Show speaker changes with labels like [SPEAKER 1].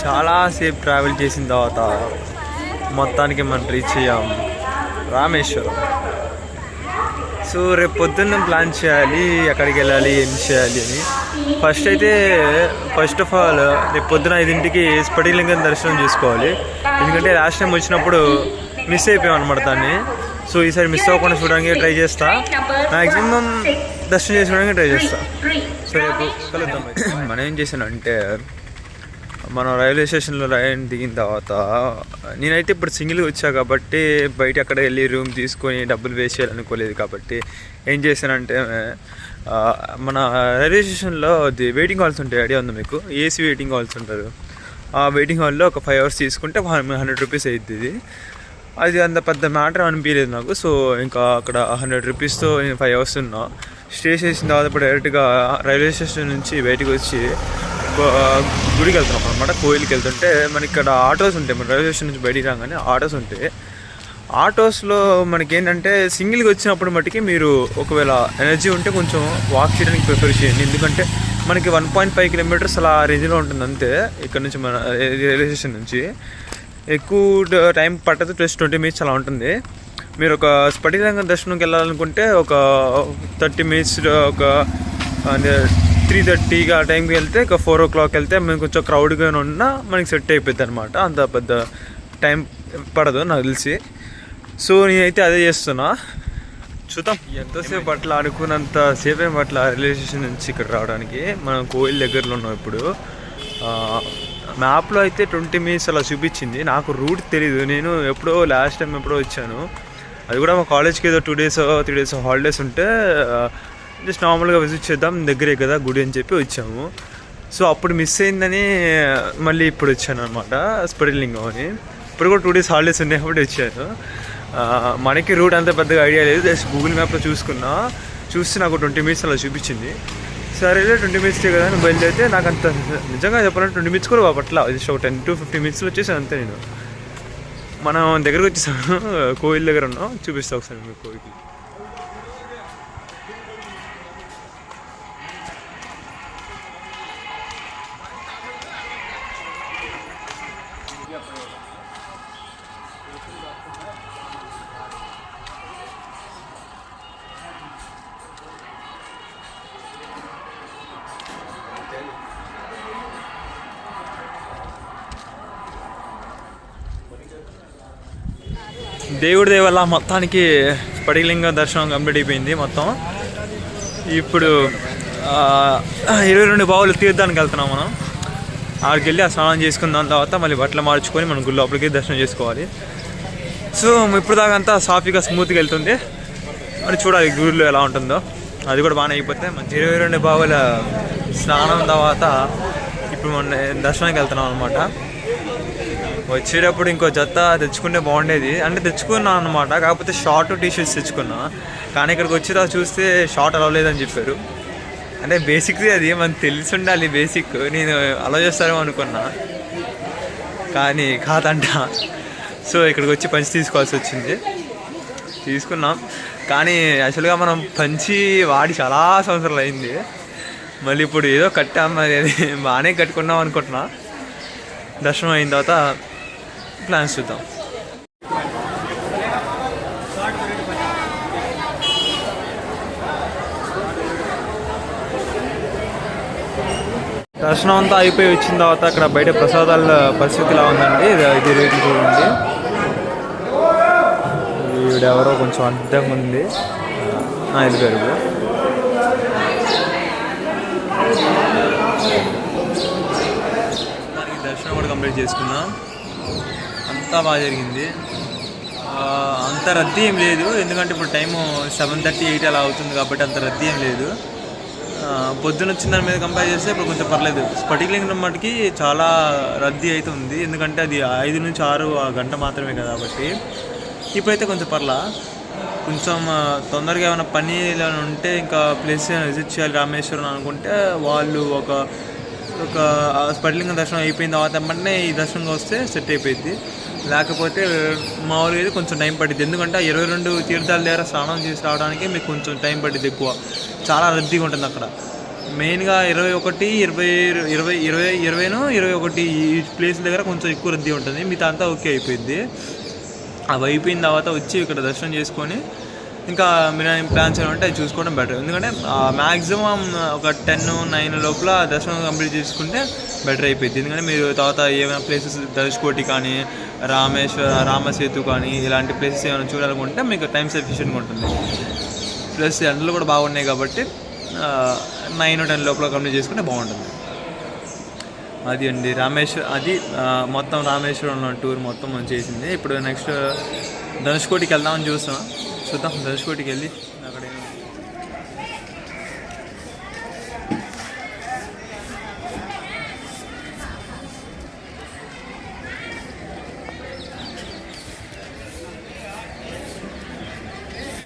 [SPEAKER 1] చాలాసేపు ట్రావెల్ చేసిన తర్వాత మొత్తానికి మనం రీచ్ అయ్యాం రామేశ్వరం. సో రేపు పొద్దున్న ప్లాన్ చేయాలి ఎక్కడికి వెళ్ళాలి ఏం చేయాలి అని. ఫస్ట్ ఆఫ్ ఆల్ రేపు పొద్దున 5ంటికి స్ఫటికలింగం దర్శనం చేసుకోవాలి. ఎందుకంటే లాస్ట్ టైం వచ్చినప్పుడు మిస్ అయిపోయాం అనమాట దాన్ని. సో ఈసారి మిస్ అవ్వకుండా చూడడానికి ట్రై చేస్తా, మ్యాక్సిమం దర్శనం చేసుకోవడానికి ట్రై చేస్తా. సో రేపు కలుద్దాం. మనం ఏం చేశానంటే మనం రైల్వే స్టేషన్లో దిగిన తర్వాత నేనైతే ఇప్పుడు సింగిల్గా వచ్చా కాబట్టి బయట అక్కడ వెళ్ళి రూమ్ తీసుకొని డబ్బులు వేస్ట్ చేయాలనుకోలేదు. కాబట్టి ఏం చేశానంటే మన రైల్వే స్టేషన్లో వెయిటింగ్ హాల్స్ ఉంటాయి, ఐడియా ఉంది మీకు? ఏసీ వెయిటింగ్ హాల్స్ ఉంటారు. ఆ వెయిటింగ్ హాల్లో ఒక 5 hours తీసుకుంటే 100 rupees అవుతుంది. అది అంత పెద్ద మ్యాటర్ అనిపించలేదు నాకు. సో ఇంకా అక్కడ 100 rupeesతో నేను 5 hours ఉన్నా. స్టే చేసిన తర్వాత ఇప్పుడు డైరెక్ట్గా రైల్వే స్టేషన్ నుంచి బయటకు వచ్చి గుడికి వెళ్తున్నాం అనమాట. కోయిల్కి వెళ్తుంటే మనకి ఇక్కడ ఆటోస్ ఉంటాయి. మన రైల్వే స్టేషన్ నుంచి బయటికి రాగానే ఆటోస్ ఉంటాయి. ఆటోస్లో మనకి ఏంటంటే సింగిల్గా వచ్చినప్పుడు మటుకి మీరు ఒకవేళ ఎనర్జీ ఉంటే కొంచెం వాక్ చేయడానికి ప్రిఫర్ చేయండి. ఎందుకంటే మనకి 1.5 kilometers అలా రేంజ్లో ఉంటుంది అంతే. ఇక్కడ నుంచి మన రైల్వే స్టేషన్ నుంచి ఎక్కువ టైం పట్టదు, జస్ట్ 20 minutes అలా ఉంటుంది. మీరు ఒక స్ఫటికలింగం దర్శనంకి వెళ్ళాలనుకుంటే ఒక 30 minutes, ఒక 3:30 ఆ టైంకి వెళ్తే ఒక 4 o'clock వెళ్తే మేము కొంచెం క్రౌడ్గా ఉన్నా మనకి సెట్ అయిపోద్ది అనమాట. అంత పెద్ద టైం పడదు నాకు తెలిసి. సో నేనైతే అదే చేస్తున్నా. చూద్దాం ఎంతసేపు అట్లా అనుకున్నంత సేపు ఏం అట్లా రైల్వే స్టేషన్ నుంచి ఇక్కడ రావడానికి. మనం కోయిల్ దగ్గరలో ఉన్నాం ఇప్పుడు. మ్యాప్లో అయితే 20 minutes అలా చూపించింది. నాకు రూట్ తెలీదు. నేను లాస్ట్ టైం ఎప్పుడో వచ్చాను. అది కూడా మా కాలేజ్కి ఏదో 2 days 3 days హాలిడేస్ ఉంటే జస్ట్ నార్మల్గా విజిట్ చేద్దాం, దగ్గరే కదా గుడి అని చెప్పి వచ్చాము. సో అప్పుడు మిస్ అయిందని మళ్ళీ ఇప్పుడు వచ్చాను అనమాట స్ఫటికలింగం అని. ఇప్పుడు కూడా 2 days హాలిడేస్ ఉన్నాయి కాబట్టి వచ్చాను. మనకి రూట్ అంత పెద్దగా ఐడియా లేదు. జస్ట్ గూగుల్ మ్యాప్లో చూస్తే నాకు 20 minutes అలా చూపించింది. సరేలే 20 minutes కదా అని బయలుదేరితే నాకు అంత నిజంగా చెప్పాలంటే 20 minutes కూడా పట్ల జస్ట్ ఒక 10 to 15 minutes వచ్చేసాను అంతే. నేను మనం దగ్గరకు వచ్చేసాను, కోయిల్ దగ్గర ఉన్నాం. చూపిస్తా ఒకసారి మీకు కోయిల్కి. దేవుడి దయ వల్ల మొత్తానికి స్ఫటికలింగం దర్శనం కంప్లీట్ అయిపోయింది మొత్తం. ఇప్పుడు 22 బావులు తీర్థానికి వెళ్తున్నాం మనం. ఆడికి వెళ్ళి ఆ స్నానం చేసుకున్న దాని తర్వాత మళ్ళీ బట్టలు మార్చుకొని మనం గుడి లోపలికి దర్శనం చేసుకోవాలి. సో ఇప్పుడు దాకా అంతా సాఫీగా స్మూత్గా వెళ్తుంది. మరి చూడాలి గుడిలో ఎలా ఉంటుందో. అది కూడా బాగానే అయిపోతే మంచి 22 బావుల స్నానం తర్వాత ఇప్పుడు మన దర్శనానికి వెళ్తున్నాం అనమాట. వచ్చేటప్పుడు ఇంకో జత తెచ్చుకుంటే బాగుండేది, అంటే తెచ్చుకున్నాను అనమాట. కాకపోతే షార్ట్ టీ-షర్ట్స్ తెచ్చుకున్నా. కానీ ఇక్కడికి వచ్చేదా చూస్తే షార్ట్ అలౌ లేదని చెప్పారు. అంటే బేసిక్లీ అది మనకు తెలిసి ఉండాలి బేసిక్. నేను అలౌ చేస్తారేమో అనుకున్నా కానీ కాదంట. సో ఇక్కడికి వచ్చి పంచి తీసుకోవాల్సి వచ్చింది. తీసుకున్నాం కానీ యాక్చువల్గా మనం పంచి వాడి చాలా సంవత్సరాలు అయింది. మళ్ళీ ఇప్పుడు ఏదో కట్టాం, మరి అది బాగానే కట్టుకున్నాం అనుకుంటున్నా. దర్శనం అయిన తర్వాత ప్లాన్స్ చూద్దాం. దర్శనం అంతా అయిపోయి వచ్చిన తర్వాత అక్కడ బయట ప్రసాదాల పరిస్థితి ఇలా ఉందండి. ఇది రేట్లు చూడండి. ఈవిడెవరో కొంచెం అడ్డంగా ఉంది. ఇది పెరుగు. దర్శనం కూడా కంప్లీట్ చేసుకున్నాం. అంతా బాగా జరిగింది. అంత రద్దీ ఏం లేదు, ఎందుకంటే ఇప్పుడు టైము 7:30 8 అలా అవుతుంది కాబట్టి అంత రద్దీ ఏం లేదు. పొద్దున వచ్చిన దాని మీద కంపేర్ చేస్తే ఇప్పుడు కొంచెం పర్లేదు. స్ఫటికలింగం మటుకి చాలా రద్దీ అయితే ఉంది, ఎందుకంటే అది 5 నుంచి 6 గంట మాత్రమే కదా కాబట్టి. ఇప్పుడైతే కొంచెం కొంచెం తొందరగా ఏమైనా పని ఉంటే ఇంకా ప్లేస్ విజిట్ చేయాలి రామేశ్వరం అనుకుంటే వాళ్ళు ఒక స్ఫటికలింగం దర్శనం అయిపోయిన తర్వాత వెంటనే ఈ దర్శనంగా వస్తే సెట్ అయిపోయింది. లేకపోతే మామూలుగా అయితే కొంచెం టైం పట్టింది, ఎందుకంటే 22 తీర్థాల దగ్గర స్నానం చేసి రావడానికి మీకు కొంచెం టైం పట్టింది ఎక్కువ. చాలా రద్దీగా ఉంటుంది అక్కడ. మెయిన్గా 21 ఈ ప్లేస్ దగ్గర కొంచెం ఎక్కువ రద్దీ ఉంటుంది, మిగతా అంతా ఓకే అయిపోయింది. అవి అయిపోయిన తర్వాత వచ్చి ఇక్కడ దర్శనం చేసుకొని ఇంకా మీరు ప్లాన్స్ ఏమంటే అది చూసుకోవడం బెటర్. ఎందుకంటే మ్యాక్సిమం ఒక 10-9 లోపల దర్శనం కంప్లీట్ చేసుకుంటే బెటర్ అయిపోయింది. ఎందుకంటే మీరు తర్వాత ఏమైనా ప్లేసెస్ ధనుష్కోటి కానీ రామసేతు కానీ ఇలాంటి ప్లేసెస్ ఏమైనా చూడాలనుకుంటే మీకు టైం సఫిషియెంట్గా ఉంటుంది. ప్లస్ ఎండలు కూడా బాగున్నాయి కాబట్టి 9-10 లోపల కంప్లీట్ చేసుకుంటే బాగుంటుంది. అది అండి మొత్తం రామేశ్వరంలో టూర్ మొత్తం మనం చేసింది. ఇప్పుడు నెక్స్ట్ ధనుష్కోటికి వెళ్దామని చూద్దాం. ధనుష్కోటికి వెళ్ళి అక్కడ